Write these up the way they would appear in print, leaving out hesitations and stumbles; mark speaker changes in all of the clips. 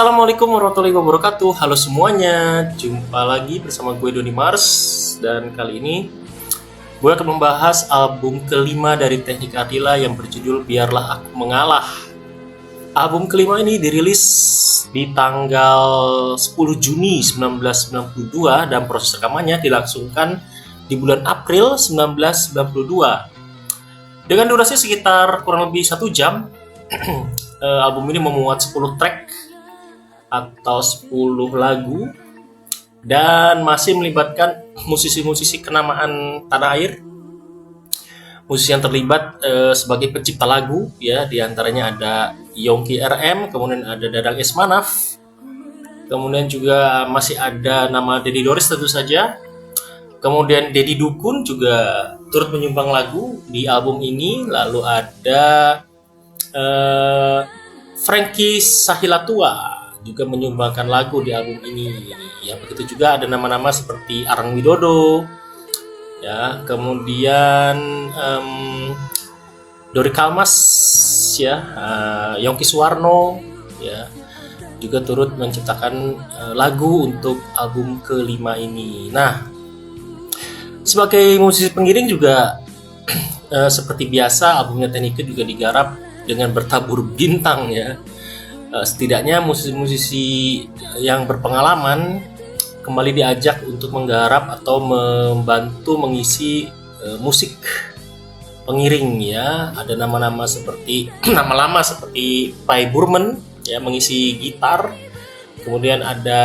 Speaker 1: Assalamualaikum warahmatullahi wabarakatuh. Halo semuanya, jumpa lagi bersama gue Doni Mars. Dan kali ini gue akan membahas album kelima dari Teknik Ardila yang berjudul Biarlah Aku Mengalah. Album kelima ini dirilis di tanggal 10 Juni 1992 dan proses rekamannya dilangsungkan di bulan April 1992. Dengan durasi sekitar kurang lebih 1 jam, album ini memuat 10 track atau 10 lagu dan masih melibatkan musisi-musisi kenamaan tanah air. Musisi yang terlibat sebagai pencipta lagu ya, diantaranya ada Yongki RM, kemudian ada Dadang Esmanaf, kemudian juga masih ada nama Deddy Doris tentu saja. Kemudian Deddy Dukun juga turut menyumbang lagu di album ini. Lalu ada Frankie Sahilatua juga menyumbangkan lagu di album ini. Ya, begitu juga ada nama-nama seperti Arang Widodo, ya, kemudian Dori Kalmas, ya, Yongki Suwarno, ya, juga turut menciptakan lagu untuk album kelima ini. Nah, sebagai musisi pengiring juga seperti biasa albumnya Teknik juga digarap dengan bertabur bintang ya. Setidaknya musisi-musisi yang berpengalaman kembali diajak untuk menggarap atau membantu mengisi musik pengiring ya. Ada nama-nama seperti nama lama seperti Pai Burman ya mengisi gitar. Kemudian ada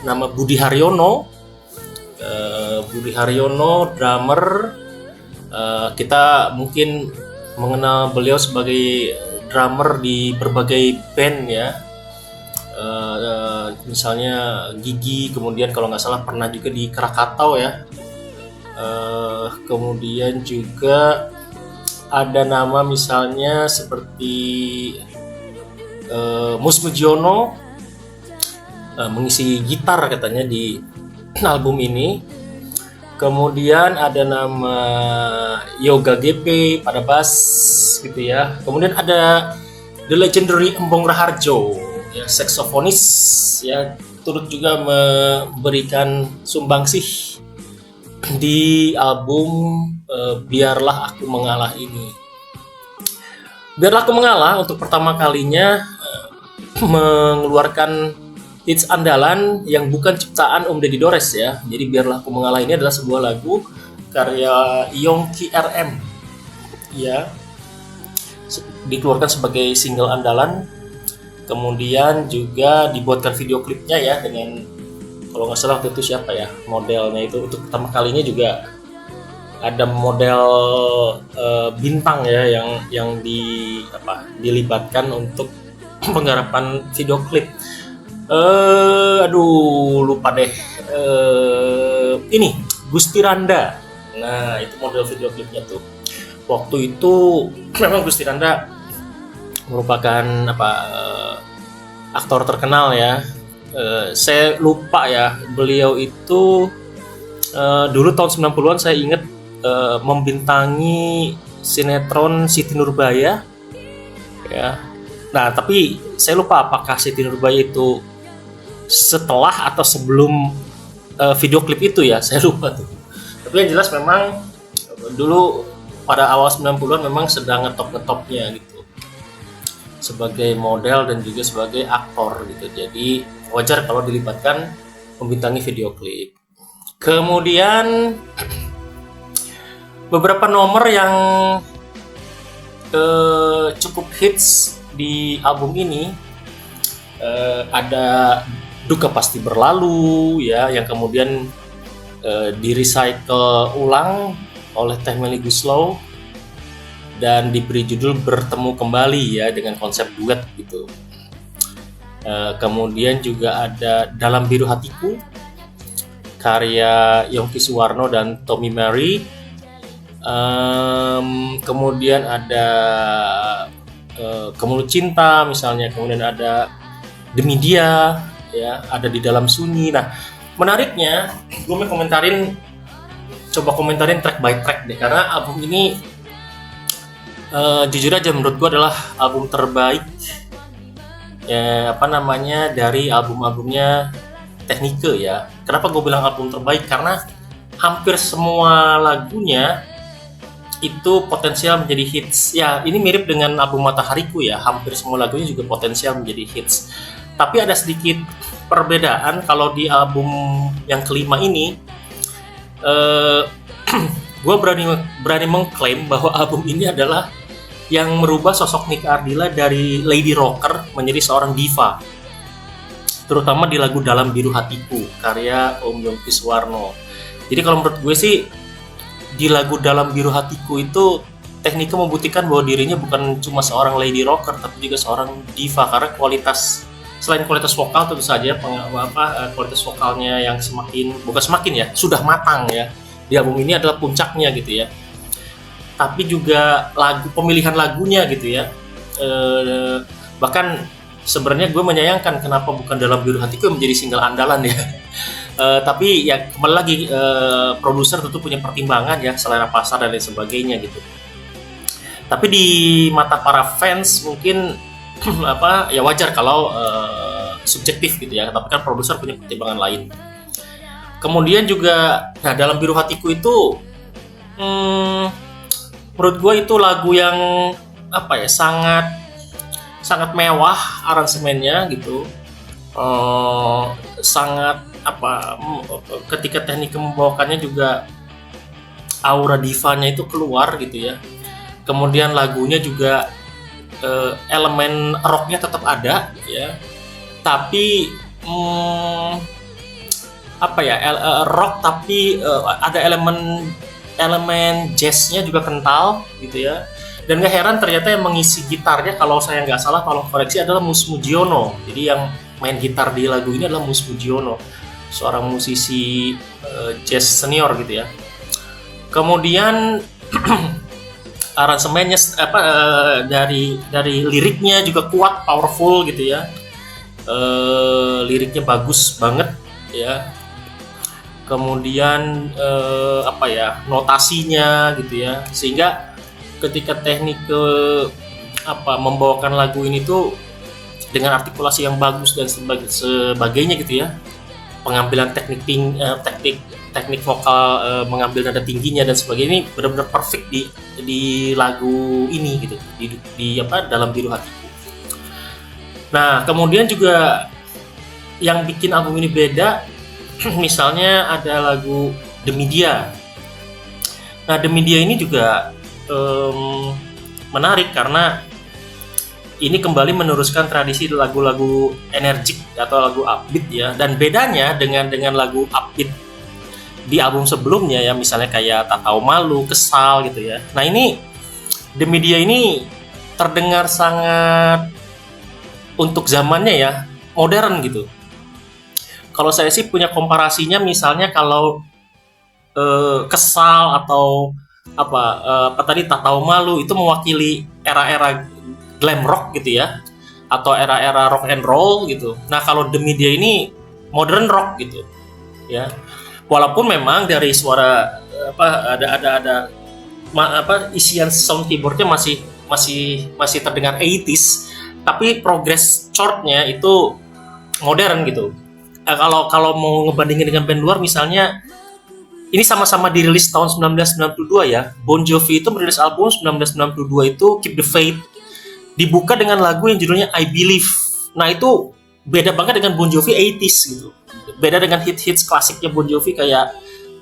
Speaker 1: nama Budi Haryono, drummer. Kita mungkin mengenal beliau sebagai drummer di berbagai band ya, misalnya Gigi, kemudian kalau nggak salah pernah juga di Krakatau ya. Kemudian juga ada nama misalnya seperti Mus Mujiono mengisi gitar katanya di album ini. Kemudian ada nama Yoga GP pada bass gitu ya. Kemudian ada The Legendary Embong Raharjo ya, saksofonis ya, turut juga memberikan sumbangsih di album Biarlah Aku Mengalah ini. Biarlah Aku Mengalah untuk pertama kalinya mengeluarkan hits andalan yang bukan ciptaan Om Deddy Dores ya. Jadi Biarlah Aku Mengalah ini adalah sebuah lagu karya Yongki RM ya, dikeluarkan sebagai single andalan. Kemudian juga dibuatkan video klipnya ya dengan, kalau nggak salah waktu itu siapa ya modelnya itu, untuk pertama kalinya juga ada model bintang ya yang dilibatkan untuk penggarapan video klip. Lupa deh. Ini Gusti Randa. Nah, itu model video klipnya tuh. Waktu itu memang Gusti Randa merupakan aktor terkenal ya. Saya lupa ya, beliau itu dulu tahun 90-an saya ingat membintangi sinetron Siti Nurbaya ya. Nah, tapi saya lupa apakah Siti Nurbaya itu setelah atau sebelum video klip itu ya, saya lupa tuh. Tapi yang jelas memang dulu pada awal 90-an memang sedang ngetop-ngetopnya gitu, sebagai model dan juga sebagai aktor gitu. Jadi wajar kalau dilibatkan membintangi video klip. Kemudian beberapa nomor yang cukup hits di album ini, ada Duka Pasti Berlalu ya, yang kemudian di-recycle ulang oleh Teh Meli Guslow dan diberi judul Bertemu Kembali ya, dengan konsep duet gitu. Kemudian juga ada Dalam Biru Hatiku karya Yongki Suwarno dan Tommy Mary. Kemudian ada Kemulut Cinta misalnya. Kemudian ada Demi Dia ya, ada Di Dalam Sunyi. Nah, menariknya gue mau komentarin track by track deh, karena album ini jujur aja menurut gue adalah album terbaik apa namanya, dari album-albumnya Technique ya. Kenapa gue bilang album terbaik? Karena hampir semua lagunya itu potensial menjadi hits. Ya, ini mirip dengan album Matahariku ya. Hampir semua lagunya juga potensial menjadi hits. Tapi ada sedikit perbedaan kalau di album yang kelima ini. Gue berani mengklaim bahwa album ini adalah yang merubah sosok Nika Ardila dari lady rocker menjadi seorang diva, terutama di lagu Dalam Biru Hatiku karya Om Yongki Suwarno. Jadi kalau menurut gue sih di lagu Dalam Biru Hatiku itu Technique membuktikan bahwa dirinya bukan cuma seorang lady rocker tapi juga seorang diva, karena selain kualitas vokal tentu saja kualitas vokalnya yang sudah matang ya. Di album ini adalah puncaknya gitu ya. Tapi juga pemilihan lagunya gitu ya. Bahkan sebenarnya gue menyayangkan kenapa bukan Dalam Biru Hatiku yang menjadi single andalan ya. Tapi ya kembali lagi, produser tentu punya pertimbangan ya, selera pasar dan lain sebagainya gitu. Tapi di mata para fans mungkin ya wajar kalau subjektif gitu ya. Tapi kan produser punya pertimbangan lain. Kemudian juga, Dalam Biru Hatiku itu menurut gue itu lagu yang sangat mewah aransemennya gitu, sangat ketika Technique membawakannya juga aura divanya itu keluar gitu ya. Kemudian lagunya juga elemen rocknya tetap ada ya, tapi rock tapi ada elemen jazznya juga kental gitu ya. Dan gak heran ternyata yang mengisi gitarnya, kalau saya nggak salah tolong koreksi, adalah Mus Mujiono. Jadi yang main gitar di lagu ini adalah Mus Mujiono, seorang musisi jazz senior gitu ya. Kemudian aransemennya dari liriknya juga kuat, powerful gitu ya. Liriknya bagus banget ya. Kemudian notasinya gitu ya, sehingga ketika Technique membawakan lagu ini tuh dengan artikulasi yang bagus dan sebagainya gitu ya, pengambilan teknik vokal, mengambil nada tingginya dan sebagainya, ini benar-benar perfect di lagu ini gitu, di Dalam Biru Hatiku. Nah, kemudian juga yang bikin album ini beda, misalnya ada lagu The Media. Nah, The Media ini juga menarik karena ini kembali meneruskan tradisi lagu-lagu energik atau lagu upbeat ya. Dan bedanya dengan lagu upbeat di album sebelumnya ya, misalnya kayak Tak Tahu Malu, Kesal gitu ya. Nah, ini The Media ini terdengar sangat untuk zamannya ya, modern gitu. Kalau saya sih punya komparasinya, misalnya kalau Kesal atau Tak Tahu Malu itu mewakili era-era glam rock gitu ya, atau era-era rock and roll gitu. Nah, kalau The Media ini modern rock gitu ya. Walaupun memang dari suara ada isian sound keyboardnya masih terdengar 80s, tapi progress chordnya itu modern gitu. Kalau mau ngebandingin dengan band luar, misalnya ini sama-sama dirilis tahun 1992 ya. Bon Jovi itu merilis album 1992 itu Keep the Faith, dibuka dengan lagu yang judulnya I Believe. Nah, itu beda banget dengan Bon Jovi 80s gitu. Beda dengan hits klasiknya Bon Jovi kayak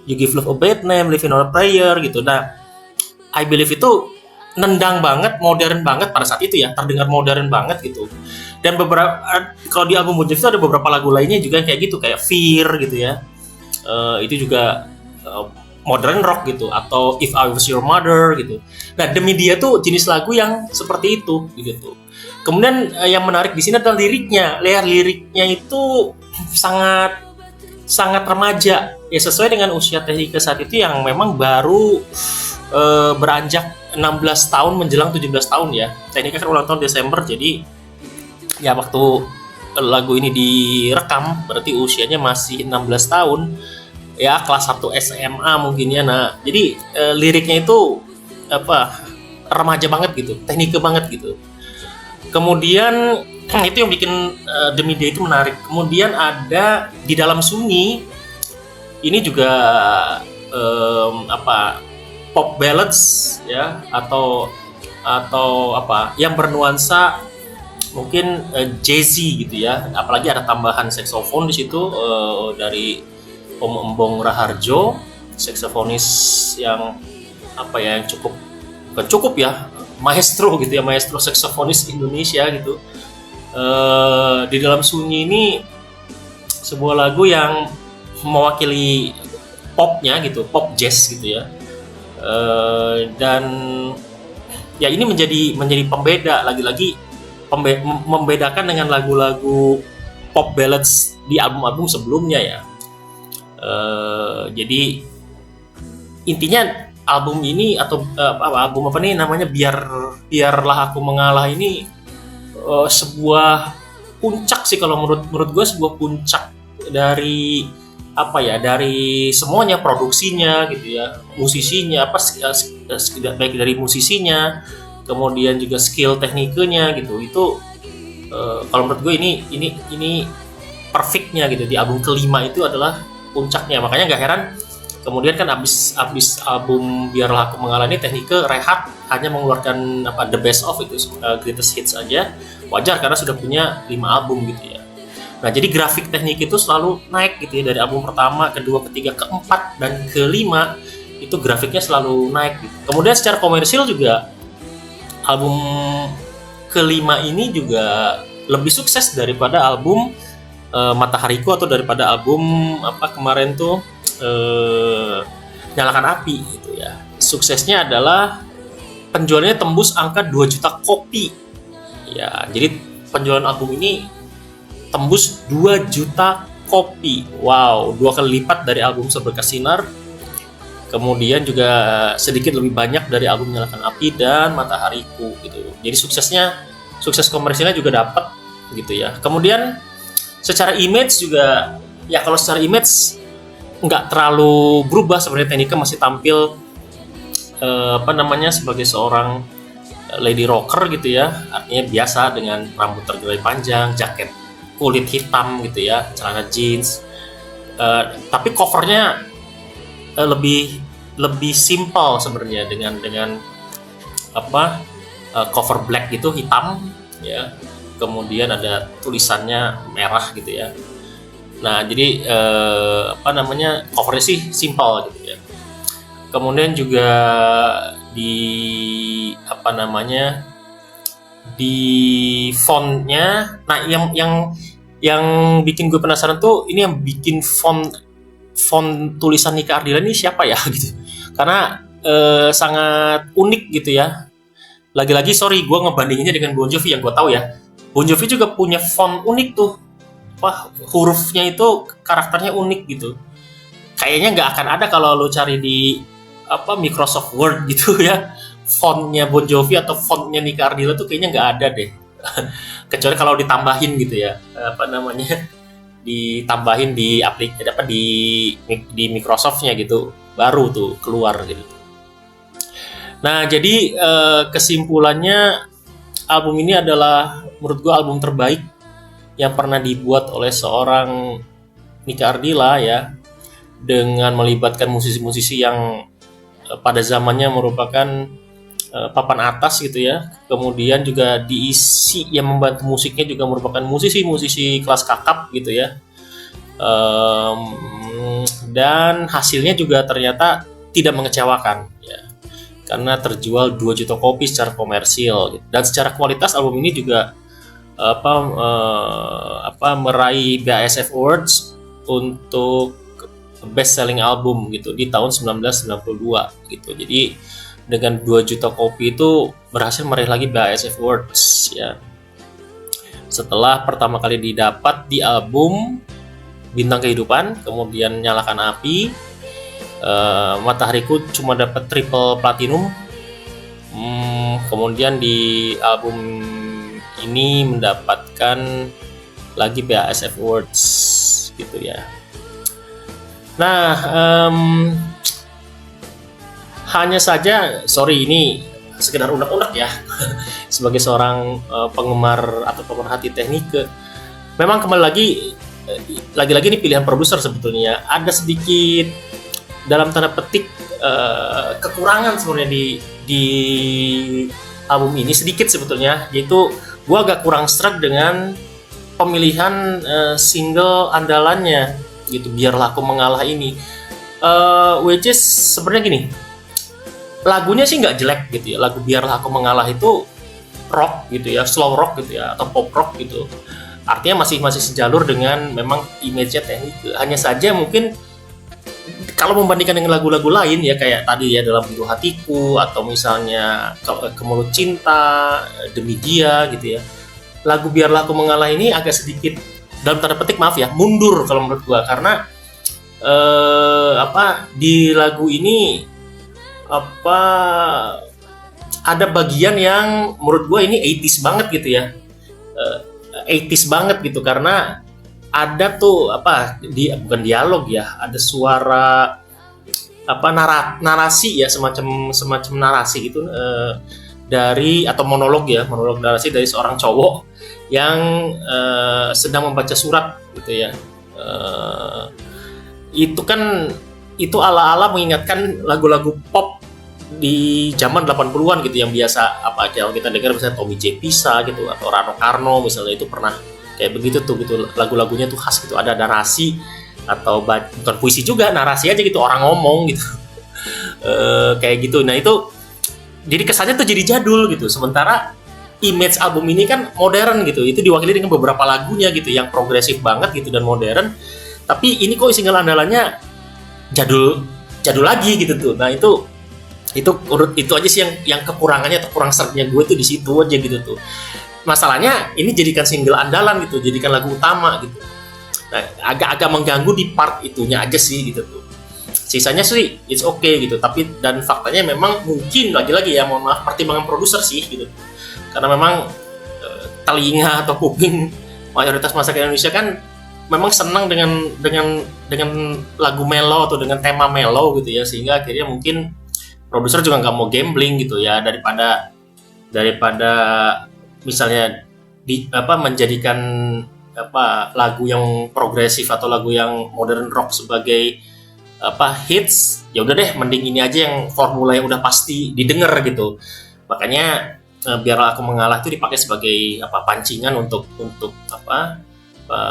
Speaker 1: You Give Love a Bad Name, Living on a Prayer gitu. Nah, I Believe itu nendang banget, modern banget pada saat itu ya, terdengar modern banget gitu. Dan kalau di album Bon Jovi itu ada beberapa lagu lainnya juga kayak gitu, kayak Fear gitu ya. Itu juga modern rock gitu, atau If I Was Your Mother gitu. Nah, The Media tuh jenis lagu yang seperti itu gitu. Kemudian yang menarik di sini adalah liriknya. Liriknya itu sangat remaja ya, sesuai dengan usia Technique saat itu yang memang baru beranjak 16 tahun menjelang 17 tahun ya. Technique kan ulang tahun Desember, jadi ya waktu lagu ini direkam berarti usianya masih 16 tahun ya, kelas 1 SMA mungkin ya. Nah, jadi liriknya itu remaja banget gitu, Technique banget gitu. Kemudian Itu yang bikin The Media itu menarik. Kemudian ada Di Dalam Sunyi, ini juga pop ballads ya, atau apa yang bernuansa mungkin jazzy gitu ya, apalagi ada tambahan saksofon di situ dari Om Embong Raharjo, saksofonis yang yang bukan cukup ya, maestro gitu ya, maestro saksofonis Indonesia gitu. Di Dalam Sunyi ini sebuah lagu yang mewakili popnya gitu, pop jazz gitu ya, dan ya ini menjadi pembeda, lagi-lagi membedakan dengan lagu-lagu pop ballads di album-album sebelumnya ya. Jadi intinya album ini atau album apa nih namanya, Biarlah Aku Mengalah ini sebuah puncak sih kalau menurut gue, sebuah puncak dari dari semuanya, produksinya gitu ya, musisinya baik dari musisinya, kemudian juga skill tekniknya gitu. Itu kalau menurut gue ini perfectnya gitu, di album kelima itu adalah puncaknya. Makanya nggak heran kemudian kan abis album Biarlah Aku Mengalah ini Teknike rehat, hanya mengeluarkan the best of itu, greatest hits aja. Wajar karena sudah punya 5 album gitu ya. Nah, jadi grafik Teknik itu selalu naik gitu ya, dari album pertama, kedua, ketiga, keempat, dan kelima itu grafiknya selalu naik gitu. Kemudian secara komersil juga album kelima ini juga lebih sukses daripada album Matahariku, atau daripada album kemarin tuh Nyalakan Api gitu ya. Suksesnya adalah penjualannya tembus angka 2 juta kopi ya. Jadi penjualan album ini tembus 2 juta kopi. Wow, 2 kali lipat dari album Seberkas Sinar. Kemudian juga sedikit lebih banyak dari album Nyalakan Api dan Matahariku gitu. Jadi sukses komersilnya juga dapat gitu ya. Kemudian secara image juga ya, kalau secara image nggak terlalu berubah sebenarnya. Teknika masih tampil sebagai seorang lady rocker gitu ya, artinya biasa dengan rambut tergelai panjang, jaket kulit hitam gitu ya, celana jeans. Tapi covernya lebih simple sebenarnya, dengan cover black gitu, hitam ya, kemudian ada tulisannya merah gitu ya. Nah, jadi covernya sih simple gitu ya. Kemudian juga di di fontnya, nah yang bikin gue penasaran tuh, ini yang bikin font tulisan Nika Ardila ini siapa ya gitu, karena sangat unik gitu ya. Lagi-lagi sorry, gue ngebandinginnya dengan Bon Jovi. Yang gue tahu ya, Bon Jovi juga punya font unik tuh, hurufnya itu karakternya unik gitu. Kayaknya nggak akan ada kalau lo cari di Microsoft Word gitu ya, fontnya Bon Jovi atau fontnya Nika Ardila tuh kayaknya nggak ada deh. Kecuali kalau ditambahin gitu ya, ditambahin di di Microsoftnya gitu, baru tuh keluar gitu. Nah, jadi kesimpulannya, album ini adalah menurut gue album terbaik yang pernah dibuat oleh seorang Nika Ardila ya, dengan melibatkan musisi-musisi yang pada zamannya merupakan papan atas gitu ya. Kemudian juga diisi yang membantu musiknya juga merupakan musisi-musisi kelas kakap gitu ya. Dan hasilnya juga ternyata tidak mengecewakan ya, karena terjual 2 juta kopi secara komersil gitu. Dan secara kualitas album ini juga meraih BASF Awards untuk best selling album gitu di tahun 1992 gitu. Jadi dengan 2 juta kopi itu berhasil meraih lagi BASF Awards ya. Setelah pertama kali didapat di album Bintang Kehidupan, kemudian Nyalakan Api, Matahariku cuma dapat triple platinum. Kemudian di album ini mendapatkan lagi BASF Awards gitu ya. Nah, hanya saja sorry, ini sekedar unek-unek ya. sebagai seorang penggemar atau pemerhati teknik, memang kembali lagi-lagi ini pilihan produser sebetulnya. Ada sedikit dalam tanda petik kekurangan sebenarnya di album ini, sedikit sebetulnya, yaitu gue agak kurang struck dengan pemilihan single andalannya gitu, Biarlah Aku Mengalah ini, which is sebenarnya gini, lagunya sih nggak jelek gitu ya, lagu Biarlah Aku Mengalah itu rock gitu ya, slow rock gitu ya, atau pop rock gitu, artinya masih sejalur dengan memang image-nya teknik. Hanya saja mungkin kalau membandingkan dengan lagu-lagu lain ya, kayak tadi ya Dalam Biru Hatiku, atau misalnya Kemulut Cinta, Demi Dia gitu ya, lagu Biarlah Aku Mengalah ini agak sedikit dalam tanda petik, maaf ya, mundur kalau menurut gua, karena di lagu ini ada bagian yang menurut gua ini 80s banget gitu ya, 80s banget gitu, karena ada tuh bukan dialog ya, ada suara narasi ya, semacam narasi gitu, dari, atau monolog narasi dari seorang cowok yang sedang membaca surat gitu ya. Itu ala-ala mengingatkan lagu-lagu pop di zaman 80-an gitu, yang biasa kalau kita dengar misalnya Tommy J. Pisa gitu, atau Rano Karno misalnya, itu pernah kayak begitu tuh gitu, lagu-lagunya tuh khas gitu, ada narasi, atau bukan puisi juga, narasi aja gitu, orang ngomong gitu. Kayak gitu. Nah itu jadi kesannya tuh jadi jadul gitu, sementara image album ini kan modern gitu, itu diwakili dengan beberapa lagunya gitu yang progresif banget gitu dan modern, tapi ini kok single andalannya jadul lagi gitu tuh. Nah itu aja sih yang kekurangannya atau kurang sertnya gue tuh di situ aja gitu tuh. Masalahnya ini jadikan single andalan gitu, jadikan lagu utama gitu. Nah, agak mengganggu di part itunya aja sih gitu tuh. Sisanya sih it's okay gitu, tapi dan faktanya memang mungkin lagi-lagi ya, mohon maaf, pertimbangan produser sih gitu. Karena memang telinga atau kuping mayoritas masyarakat Indonesia kan memang senang dengan lagu mellow atau dengan tema mellow gitu ya, sehingga akhirnya mungkin produser juga nggak mau gambling gitu ya, daripada misalnya menjadikan lagu yang progresif atau lagu yang modern rock sebagai hits, ya udah deh, mending ini aja yang formula yang udah pasti didengar gitu. Makanya Biarlah Aku Mengalah itu dipakai sebagai pancingan untuk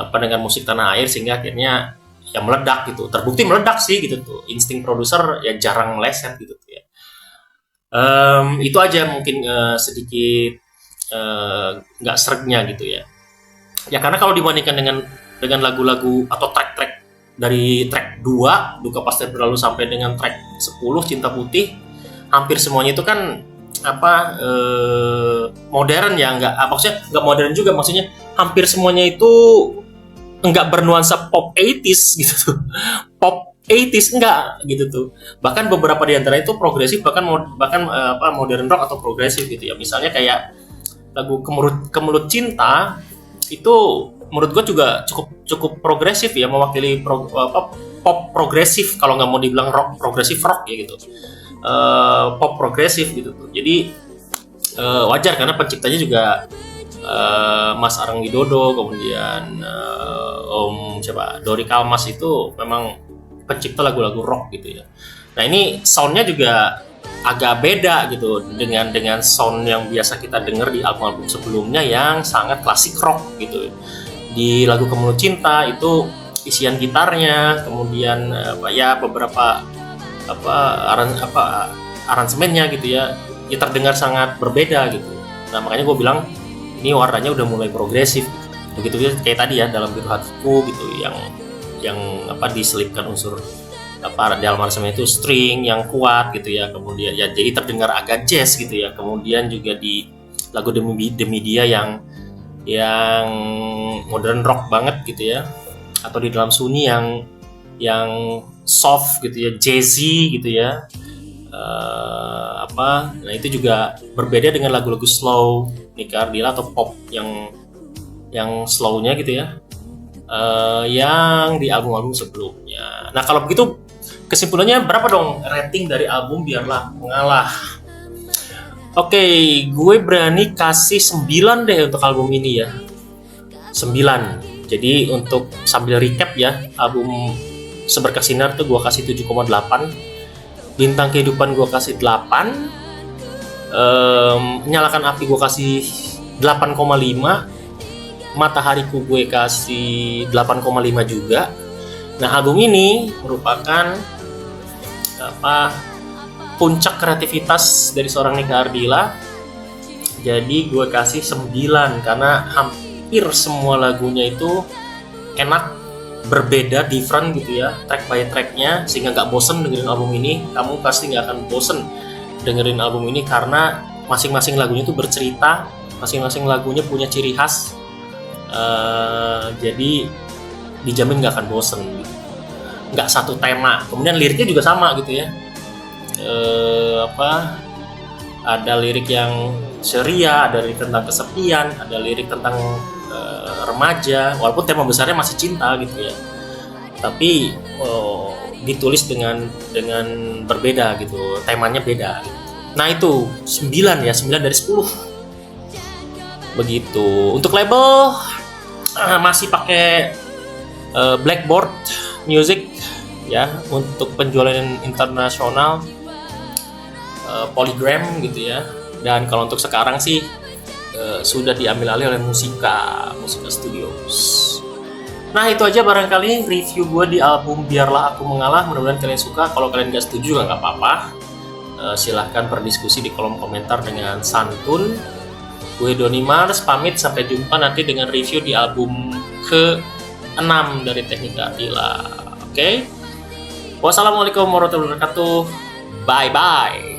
Speaker 1: pendengar musik tanah air, sehingga akhirnya ya meledak gitu. Terbukti meledak sih gitu tuh. Insting produser ya jarang meleset gitu tuh ya. Itu aja mungkin sedikit nggak seretnya gitu ya. Ya karena kalau dibandingkan dengan lagu-lagu atau track-track dari track 2 Duka Pasti Berlalu sampai dengan track 10 Cinta Putih, hampir semuanya itu kan modern ya, maksudnya nggak modern juga, maksudnya hampir semuanya itu nggak bernuansa pop 80s gitu tuh. Pop 80s enggak gitu tuh. Bahkan beberapa di antara itu progresif, bahkan modern rock atau progresif gitu ya. Misalnya kayak lagu Kemulut Cinta itu menurut gue juga cukup progresif ya, mewakili pop progresif, kalau nggak mau dibilang rock, progresif rock ya gitu. Pop progresif gitu tuh. Jadi wajar karena penciptanya juga Mas Arang Widodo, kemudian Om Dori Kalmas itu memang pencipta lagu-lagu rock gitu ya. Nah ini soundnya juga agak beda gitu dengan sound yang biasa kita dengar di album-album sebelumnya yang sangat klasik rock gitu. Di lagu Kemulut Cinta itu isian gitarnya, kemudian beberapa aransemennya gitu ya terdengar sangat berbeda gitu. Nah makanya gue bilang ini warnanya udah mulai progresif. Begitu kayak tadi ya Dalam Biru Hatiku gitu, yang diselipkan unsur dalam aransemen itu string yang kuat gitu ya, kemudian ya jadi terdengar agak jazz gitu ya. Kemudian juga di lagu Demi Dia yang modern rock banget gitu ya, atau di Dalam Sunyi yang soft gitu ya, jazzy gitu ya. Nah itu juga berbeda dengan lagu-lagu slow Nika Ardila atau pop yang slownya gitu ya, yang di album-album sebelumnya. Nah kalau begitu kesimpulannya berapa dong rating dari album Biarlah Mengalah? Oke, gue berani kasih 9 deh untuk album ini ya. 9. Jadi untuk sambil recap ya, album Seberkas Sinar tuh gue kasih 7,8. Bintang Kehidupan gue kasih 8. Nyalakan Api gue kasih 8,5. Matahariku gue kasih 8,5 juga. Nah, album ini merupakan puncak kreativitas dari seorang Nika Ardila. Jadi gue kasih 9 karena hampir semua lagunya itu enak, berbeda, different gitu ya, track by tracknya, sehingga nggak bosen dengerin album ini. Kamu pasti nggak akan bosen dengerin album ini karena masing-masing lagunya itu bercerita, masing-masing lagunya punya ciri khas. Jadi dijamin nggak akan bosen gitu. Nggak satu tema, kemudian liriknya juga sama gitu ya. Ada lirik yang ceria, ada lirik tentang kesepian, ada lirik tentang remaja, walaupun tema besarnya masih cinta gitu ya, tapi ditulis dengan berbeda gitu, temanya beda gitu. Nah itu 9 ya, 9 dari 10 begitu. Untuk label masih pakai Blackboard Music ya, untuk penjualan internasional, Polygram gitu ya. Dan kalau untuk sekarang sih sudah diambil alih oleh Musika Studios. Nah itu aja barangkali review gue di album Biarlah Aku Mengalah. Mudah-mudahan kalian suka. Kalau kalian gak setuju nggak apa-apa, silahkan berdiskusi di kolom komentar dengan santun. Gue Doni Mars pamit, sampai jumpa nanti dengan review di album ke-6 dari Nika Ardila. Oke? Wassalamualaikum warahmatullahi wabarakatuh. Bye-bye.